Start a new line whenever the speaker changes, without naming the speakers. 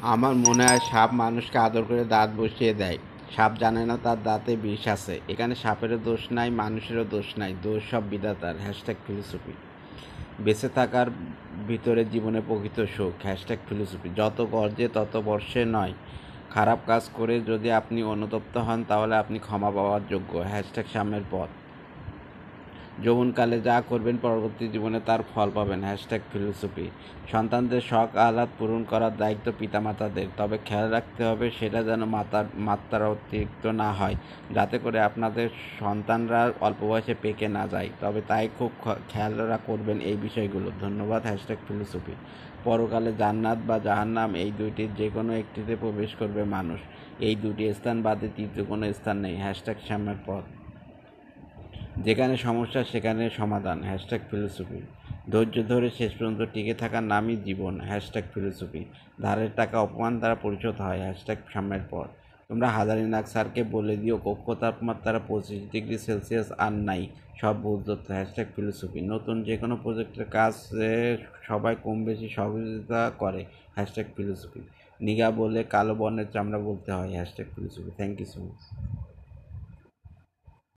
আমার মনে হয় সাপ মানুষকে আদর করে দাঁত বসিয়ে দেয়। সাপ জানে না তার দাঁতে বিষ আছে। এখানে সাপেরও দোষ নাই, মানুষেরও দোষ নাই, দোষ সব বিধাতার। #ফিলোসফি। বেঁচে থাকার ভিতরে জীবনে প্রকৃত সুখ। #ফিলোসফি। যত গর্জে তত বর্ষে নয়। খারাপ কাজ করে যদি আপনি অনুতপ্ত হন তাহলে আপনি ক্ষমা পাওয়ার যোগ্য। #সাম্যের পথ। যৌবনকালে যা করবেন পরবর্তী জীবনে তার ফল পাবেন। #ফিলোসফি। সন্তানদের শখ আহ্লাদ পূরণ করার দায়িত্ব পিতামাতাদের, তবে খেয়াল রাখতে হবে সেটা যেন মাত্রার অতিরিক্ত না হয়, যাতে করে আপনাদের সন্তানরা অল্প বয়সে পেকে না যায়। তবে তাই খুব খেয়াল করবেন এই বিষয়গুলো। ধন্যবাদ। #ফিলোসফি। পরকালে জান্নাত বা জাহান্নাম এই দুইটির যে কোনো একটিতে প্রবেশ করবে মানুষ। এই দুটি স্থান বাদে তৃতীয় কোনো স্থান নেই। #সাম্যের পথ। যেখানে সমস্যা সেখানে সমাধান। #ফিলোসফি। ধৈর্য ধরে শেষ পর্যন্ত টিকে থাকার নামই জীবন। #ফিলোসফি। ধারের টাকা অপমান দ্বারা পরিশোধ হয়। সাম্যের পর। তোমরা হাজারিনাগ স্যারকে বলে দিও কক্ষ তাপমাত্রা 25°C আর নাই, সব ভূতত্ত্ব। #ফিলোসফি। নতুন যে কোনো প্রজেক্টের কাজে সবাই কম বেশি সহযোগিতা করে। #ফিলোসফি। নিগা বলে কালো বর্ণের চামড়া বলতে হয়। #Philosophy. Thank you so much.